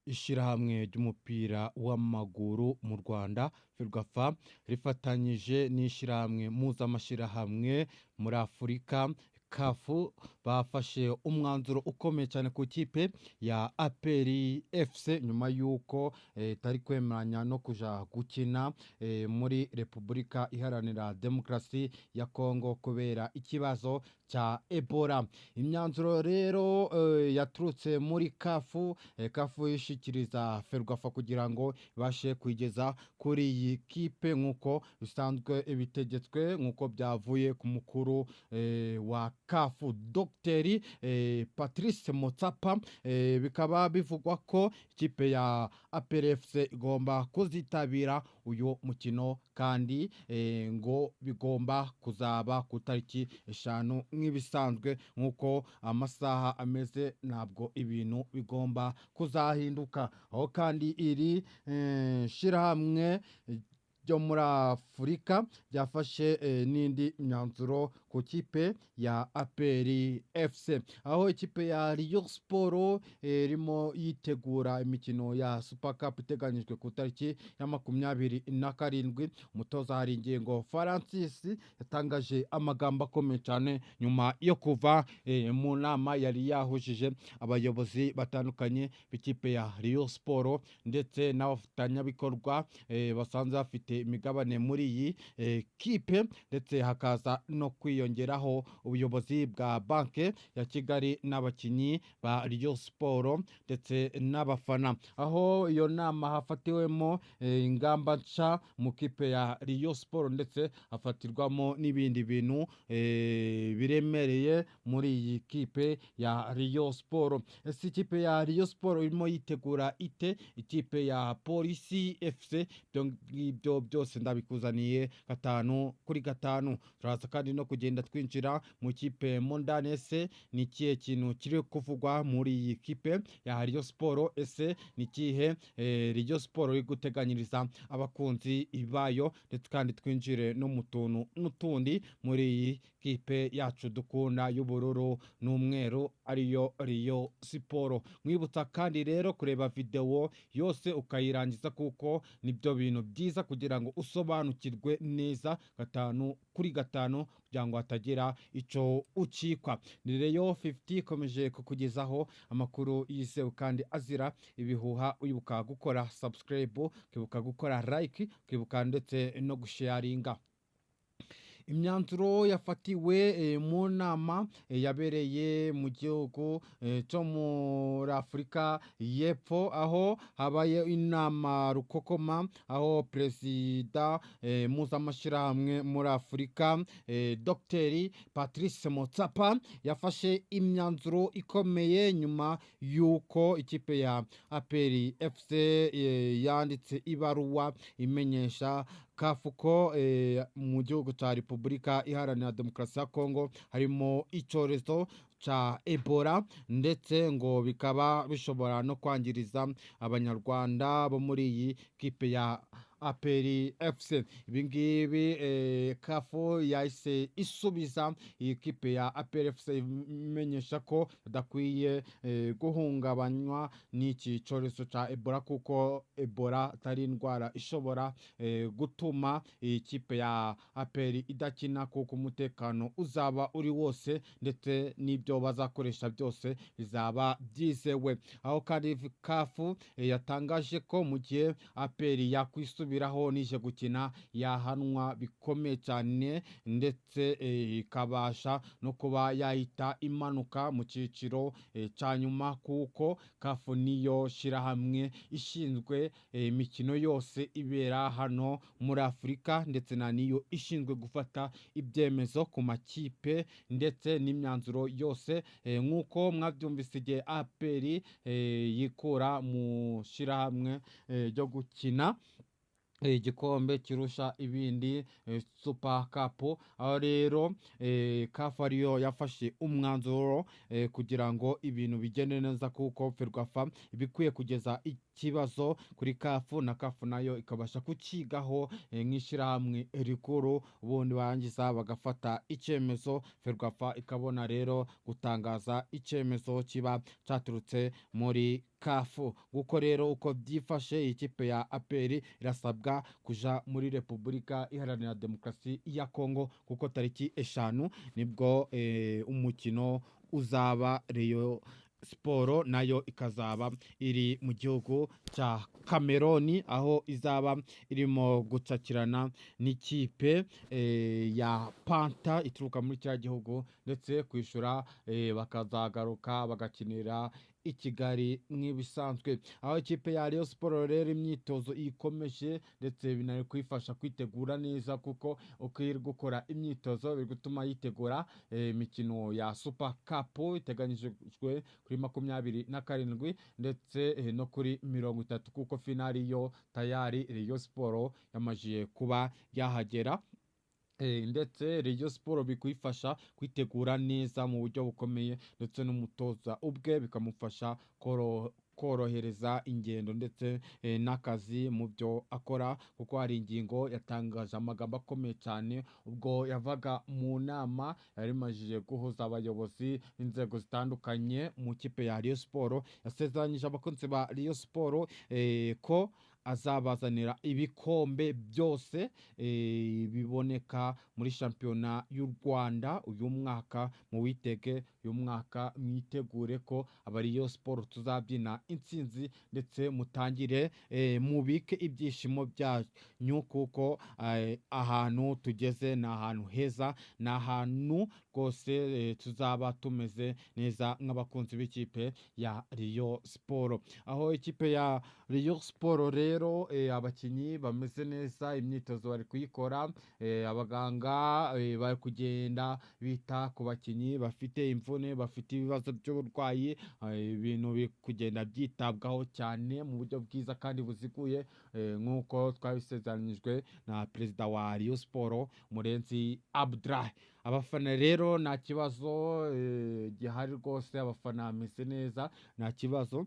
Ishirahamwe ry'umupira w'amaguru mu Rwanda Ferwafa rifatanyije n'ishirahamwe mpuzamashirahamwe muri Afurika kafu bafashe umwanzuro ukomeye cyane ku kipe ya APR FC nyuma yuko tari kwemeranya no kuja gukina muri Repubulika Iharanira Demokrasi ya Kongo kubera ikibazo cha Ebola. Imyanzuro rero yaturutse muri kafu yishikiriza Ferwafa kugira ngo ibashe kwigeza kuri iyi kipe nkuko bisanzwe bitegetswe nkuko byavuye ku mukuru wa kafu Dr Patrice Motsapa. Bikaba bivugwa ko ikipe ya APR FC igomba kuzitabira uyu mukino kandi ngo bigomba kuzaba ku tariki 5 nk'ibisanzwe nkuko amasaha ameze, ntabwo ibintu bigomba kuzahinduka. Aho kandi iri shirahamwe ryo muri Afurika byafashe n'indi myanzuro ku kipe ya APR FC, aho ikipe ya Rayon Sport irimo yitegura imikino ya Super Cup iteganyijwe ku tariki ya 27. Umutoza hari ingingo Francis yatangaje amagambo akomeye cyane nyuma yo kuva mu nama yari yahujije abayobozi batandukanye b'ikipe ya Rayon Sport ndetse n'abafatanyabikorwa basanzwe bafite imigabane muri iyi kipe, ndetse hakaza no kwiyongeraho ubuyobozi bwa banke ya Kigali n'abakinyi ba Rayon Sport ndetse n'abafana. Aho iyo nama hafatiwemo ingamba nshya mu kipe ya Rayon Sport ndetse hafatirwamo n'ibindi bintu biremereye muri iyi kipe ya Rayon Sport. Ese ikipe ya Rayon Sport irimo yitegura ite ikipe ya Polisi FC? Ibyo byose ndabikuzaniye 5-5. Turaza kandi no kugenda twinjira mu kipe Mondane ese ni kihe kintu kiri kuvugwa muri iyi kipe ya Rayon Sport. Ese ni kihe Rayon Sport iri guteganyiriza abakunzi bayo, ndetse kandi twinjire no mu tuntu n'utundi muri iyi kipe yacu dukunda y'ubururu n'umweru ariyo Rayon Sport. Mwibutsa kandi rero kureba video yose ukayirangiza kuko nibyo bintu byiza kugira ngo usobanukirwe neza 5-5 kugira ngo hatagira ico ucikwa. Ni Rayon 50 ikomeje kukugezaho amakuru yizewe kandi azira ibihuha. Uyibuka gukora subscribe, ukibuka gukora like, ukibuka ndetse no gusharinga. Imyanzuro yafatiwe mu nama yabereye mu gihugu cyo muri Afurika y'Epfo, aho habaye inama rukokoma, aho Perezida mpuzamashirahamwe muri Afurika Dr Patrice Motsapa yafashe imyanzuro ikomeye nyuma yuko ikipe ya APR FC yanditse ibaruwa imenyesha kafu ko mu gihugu cya Repubulika Iharanira Demokarasi ya Kongo harimo icyorezo cha Ebola, ndetse ngo bikaba bishobora no kwangiriza abanyarwanda bo muri iyi kipe ya APR FC. Ibingibi kafu yahise isubiza iyi kipe ya APR FC imenyesha ko badakwiye guhungabanywa n'iki cyorezo cha Ebola, kuko Ebola atari indwara ishobora gutuma iyi kipe ya APR idakina, kuko umutekano uzaba uri wose ndetse n'ibyo bazakoresha byose bizaba byizewe. Aho kandi kafu yatangaje ko mu gihe APR yakwisubiraho nije gukina yahanwa bikomeye cyane, ndetse ikabasha no kuba yahita imanuka mu cyiciro cya nyuma, kuko kafu niyo shirahamwe ishinzwe imikino yose ibera hano muri Afurika, ndetse na niyo ishinzwe gufata ibyemezo ku makipe ndetse n'imyanzuro yose. Nkuko mwabyumvise igihe APR yikura mu shirahamwe ryo gukina igikombe kirusha ibindi Super Cup, aho rero kafu ariyo yafashe umwanzuro kugira ngo ibintu bigende neza, kuko Ferwafa ibikwiye kugeza ikibazo kuri kafu na kafu nayo ikabasha kucigaho nk'ishirahamwe rikuru, ubundi barangiza bagafata icyemezo. Ferwafa ikabona rero gutangaza icyemezo kiba cyaturutse muri kafu nguko rero uko byifashe ikipe ya APR irasabwa kuja muri Repubulika Iharanira Demokarasi ya Kongo kuko tariki 5 nibwo umukino uzaba. Rayon Sport nayo ikazaba iri mu gihugu cya Cameroon aho izaba irimo gucakirana n'ikipe ya Panta ituruka muri cya gihugu ndetse kwishura bakazagaruka bagakinira i Kigali nk'ibisanzwe. Aho ikipe ya Rayon Sport rero imyitozo ikomeje ndetse binari kwifasha kwitegura neza kuko uko iri gukora imyitozo biri gutuma yitegura imikino ya Super Cup iteganyijwe kuri 27 ndetse no kuri 30 kuko finali yo tayari Rayon Sport yamajiye kuba yahagera. Ndetse Rayon Sport bikwifasha kwitegura neza mu buryo bukomeye ndetse n'umutoza ubwe bikamufasha korohereza ingendo ndetse n'akazi mu byo akora kuko hari ingingo yatangaje amagambo akomeye cyane ubwo yavaga mu nama yari imajije guhuza abayobozi b'inzego zitandukanye mu kipe ya Rayon Sport. Yasezeranyije abakunzi ba Rayon Sport ko azabazanira ibikombe byose biboneka muri shampiyona y'u Rwanda uyu mwaka. Mu witege uyu mwaka mwitegure ko aba Rayon Sport tuzabyina intsinzi ndetse mutangire mubike ibyishimo byanyu kuko ahantu tugeze ni ahantu heza, ni ahantu rwose tuzaba tumeze neza nk'abakunzi b'ikipe ya Rayon Sport. Aho ikipe ya Rayon Sport rero abakinnyi bameze neza, imyitozo bari kuyikora, abaganga bari kugenda bita ku bakinnyi bafite imvune, bafite ibibazo by'uburwayi, ibintu biri kugenda byitabwaho cyane mu buryo bwiza kandi buziguye nk'uko twabisezeranyijwe na perezida wa Rayon Sport Murenzi Abdullah. Abafana rero nta kibazo gihari rwose, abafana bameze neza nta kibazo.